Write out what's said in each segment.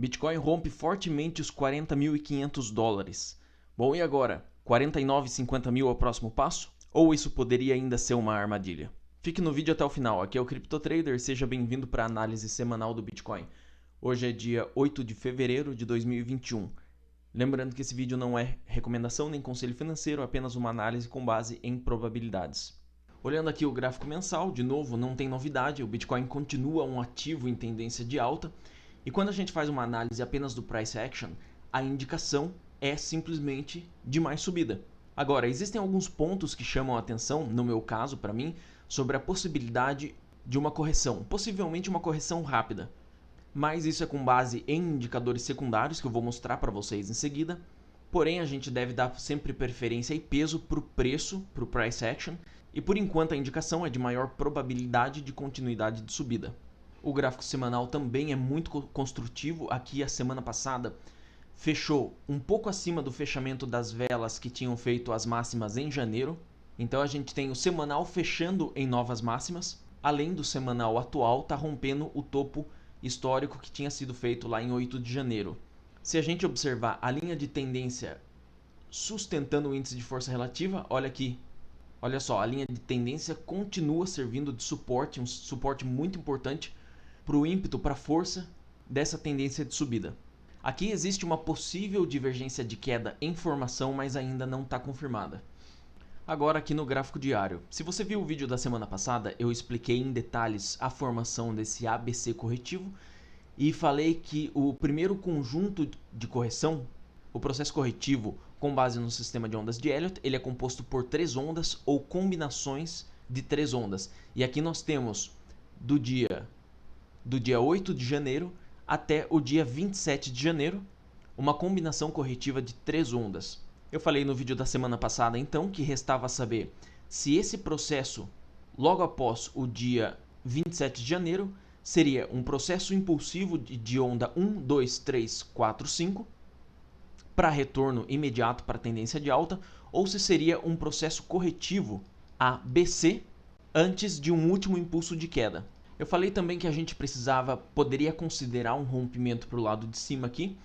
Bitcoin rompe fortemente os 40.500 dólares. Bom, e agora? 49, 50 mil é o próximo passo? Ou isso poderia ainda ser uma armadilha? Fique no vídeo até o final. Aqui é o CryptoTrader, seja bem-vindo para a análise semanal do Bitcoin. Hoje é dia 8 de fevereiro de 2021. Lembrando que esse vídeo não é recomendação nem conselho financeiro, apenas uma análise com base em probabilidades. Olhando aqui o gráfico mensal, de novo, não tem novidade, o Bitcoin continua um ativo em tendência de alta. E quando a gente faz uma análise apenas do Price Action, a indicação é simplesmente de mais subida. Agora, existem alguns pontos que chamam a atenção, no meu caso, para mim, sobre a possibilidade de uma correção, possivelmente uma correção rápida. Mas isso é com base em indicadores secundários que eu vou mostrar para vocês em seguida. Porém, a gente deve dar sempre preferência e peso para o preço, para o Price Action, e por enquanto a indicação é de maior probabilidade de continuidade de subida. O gráfico semanal também é muito construtivo. Aqui a semana passada fechou um pouco acima do fechamento das velas que tinham feito as máximas em janeiro. Então a gente tem o semanal fechando em novas máximas, além do semanal atual tá rompendo o topo histórico que tinha sido feito lá em 8 de janeiro. Se a gente observar a linha de tendência sustentando o índice de força relativa, olha aqui. Olha só, a linha de tendência continua servindo de suporte, um suporte muito importante para o ímpeto, para a força dessa tendência de subida. Aqui existe uma possível divergência de queda em formação, mas ainda não está confirmada. Agora aqui no gráfico diário. Se você viu o vídeo da semana passada, eu expliquei em detalhes a formação desse ABC corretivo e falei que o primeiro conjunto de correção, o processo corretivo com base no sistema de ondas de Elliott, ele é composto por 3 ondas ou combinações de 3 ondas. E aqui nós temos do dia 8 de janeiro até o dia 27 de janeiro, uma combinação corretiva de 3 ondas. Eu falei no vídeo da semana passada, então, que restava saber se esse processo, logo após o dia 27 de janeiro, seria um processo impulsivo de onda 1, 2, 3, 4, 5, para retorno imediato para a tendência de alta, ou se seria um processo corretivo ABC antes de um último impulso de queda. Eu falei também que a gente poderia considerar um rompimento para o lado de cima aqui,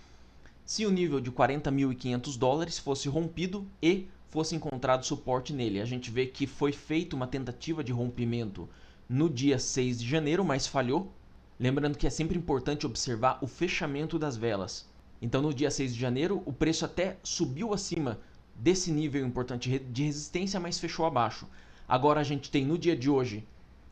se o nível de 40.500 dólares fosse rompido e fosse encontrado suporte nele. A gente vê que foi feita uma tentativa de rompimento no dia 6 de janeiro, mas falhou. Lembrando que é sempre importante observar o fechamento das velas. Então no dia 6 de janeiro o preço até subiu acima desse nível importante de resistência, mas fechou abaixo. Agora a gente tem no dia de hoje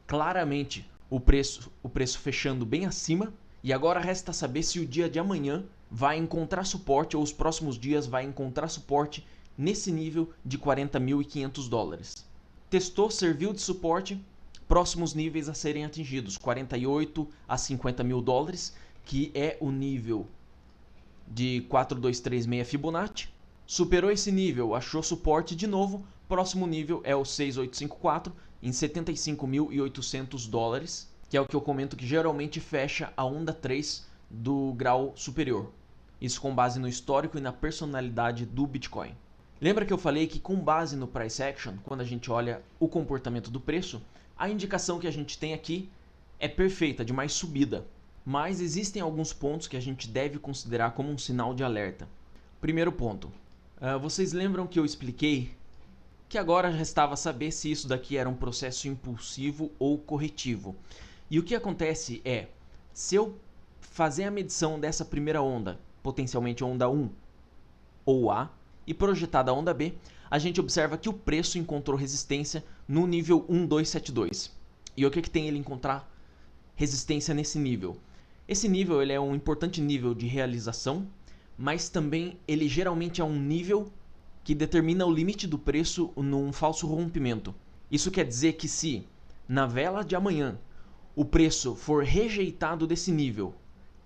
claramente o preço fechando bem acima, e agora resta saber se o dia de amanhã vai encontrar suporte, ou os próximos dias vai encontrar suporte nesse nível de 40.500 dólares. Testou, serviu de suporte, próximos níveis a serem atingidos, 48 a 50 mil dólares, que é o nível de 4236 Fibonacci. Superou esse nível, achou suporte de novo, próximo nível é o 6854 em 75.800 dólares, que é o que eu comento que geralmente fecha a onda 3 do grau superior. Isso com base no histórico e na personalidade do Bitcoin. Lembra que eu falei que com base no Price Action, quando a gente olha o comportamento do preço, a indicação que a gente tem aqui é perfeita, de mais subida. Mas existem alguns pontos que a gente deve considerar como um sinal de alerta. Primeiro ponto. Vocês lembram que eu expliquei que agora restava saber se isso daqui era um processo impulsivo ou corretivo. E o que acontece é, se eu fazer a medição dessa primeira onda, potencialmente onda 1 ou A, e projetar da onda B, a gente observa que o preço encontrou resistência no nível 1272. E o que tem ele encontrar resistência nesse nível? Esse nível ele é um importante nível de realização, mas também ele geralmente é um nível que determina o limite do preço num falso rompimento. Isso quer dizer que se na vela de amanhã o preço for rejeitado desse nível,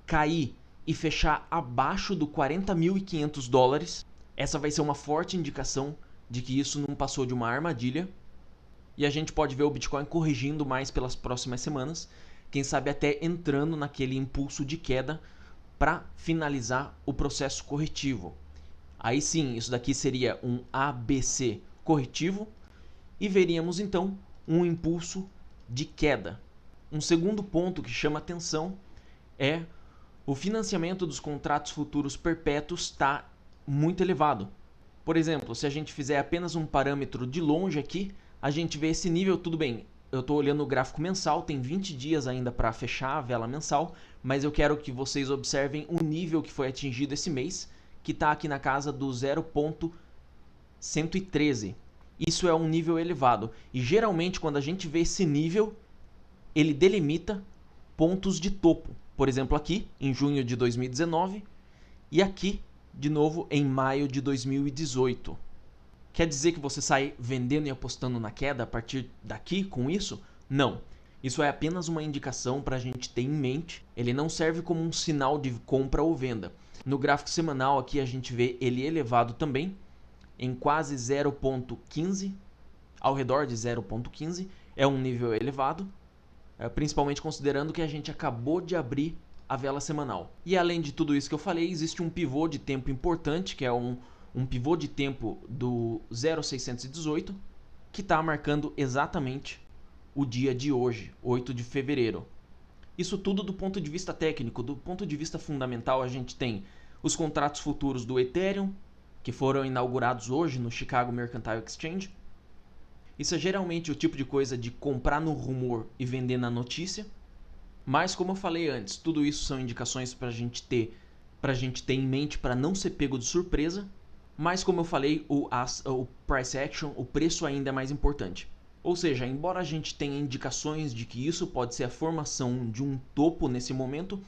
cair e fechar abaixo do 40.500 dólares, essa vai ser uma forte indicação de que isso não passou de uma armadilha, e a gente pode ver o Bitcoin corrigindo mais pelas próximas semanas, quem sabe até entrando naquele impulso de queda para finalizar o processo corretivo. Aí sim, isso daqui seria um ABC corretivo e veríamos então um impulso de queda. Um segundo ponto que chama atenção é o financiamento dos contratos futuros perpétuos está muito elevado. Por exemplo, se a gente fizer apenas um parâmetro de longe aqui, a gente vê esse nível, tudo bem, eu estou olhando o gráfico mensal, tem 20 dias ainda para fechar a vela mensal, mas eu quero que vocês observem o nível que foi atingido esse mês, que está aqui na casa do 0,113. Isso é um nível elevado, e geralmente quando a gente vê esse nível, ele delimita pontos de topo. Por exemplo, aqui em junho de 2019 e aqui de novo em maio de 2018. Quer dizer que você sai vendendo e apostando na queda a partir daqui com isso? Não. Isso é apenas uma indicação para a gente ter em mente. Ele não serve como um sinal de compra ou venda. No gráfico semanal aqui a gente vê ele elevado também em quase 0,15, ao redor de 0,15. É um nível elevado, principalmente considerando que a gente acabou de abrir a vela semanal. E além de tudo isso que eu falei, existe um pivô de tempo importante, que é um pivô de tempo do 0,618, que está marcando exatamente o dia de hoje, 8 de fevereiro. Isso tudo do ponto de vista técnico. Do ponto de vista fundamental, a gente tem os contratos futuros do Ethereum, que foram inaugurados hoje no Chicago Mercantile Exchange. Isso é geralmente o tipo de coisa de comprar no rumor e vender na notícia. Mas, como eu falei antes, tudo isso são indicações para a gente ter em mente para não ser pego de surpresa. Mas, como eu falei, o price action, o preço ainda é mais importante. Ou seja, embora a gente tenha indicações de que isso pode ser a formação de um topo nesse momento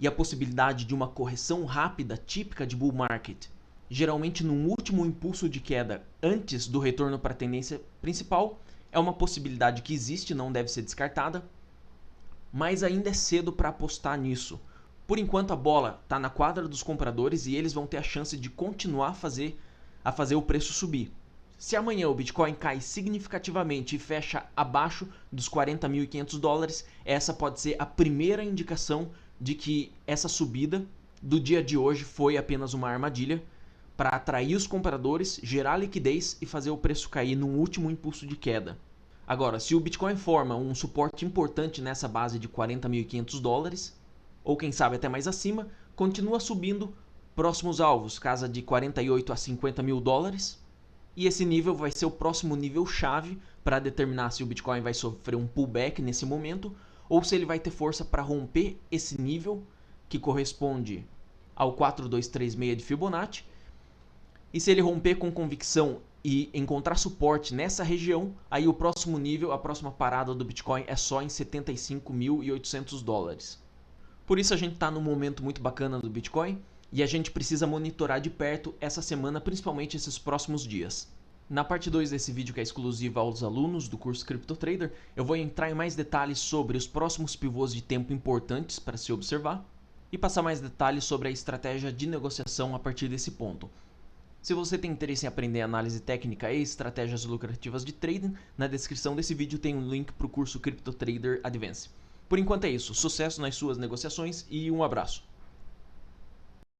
e a possibilidade de uma correção rápida típica de bull market, geralmente num último impulso de queda antes do retorno para a tendência principal, é uma possibilidade que existe, não deve ser descartada, mas ainda é cedo para apostar nisso. Por enquanto a bola está na quadra dos compradores e eles vão ter a chance de continuar a fazer o preço subir. Se amanhã o Bitcoin cai significativamente e fecha abaixo dos 40.500 dólares, essa pode ser a primeira indicação de que essa subida do dia de hoje foi apenas uma armadilha para atrair os compradores, gerar liquidez e fazer o preço cair num último impulso de queda. Agora, se o Bitcoin forma um suporte importante nessa base de 40.500 dólares, ou quem sabe até mais acima, continua subindo próximos alvos, casa de 48 a 50 mil dólares, e esse nível vai ser o próximo nível chave para determinar se o Bitcoin vai sofrer um pullback nesse momento, ou se ele vai ter força para romper esse nível, que corresponde ao 4236 de Fibonacci. E se ele romper com convicção e encontrar suporte nessa região, aí o próximo nível, a próxima parada do Bitcoin é só em 75.800 dólares. Por isso a gente está num momento muito bacana do Bitcoin e a gente precisa monitorar de perto essa semana, principalmente esses próximos dias. Na parte 2 desse vídeo, que é exclusiva aos alunos do curso Crypto Trader, eu vou entrar em mais detalhes sobre os próximos pivôs de tempo importantes para se observar e passar mais detalhes sobre a estratégia de negociação a partir desse ponto. Se você tem interesse em aprender análise técnica e estratégias lucrativas de trading, na descrição desse vídeo tem um link para o curso Crypto Trader Advance. Por enquanto é isso, sucesso nas suas negociações e um abraço!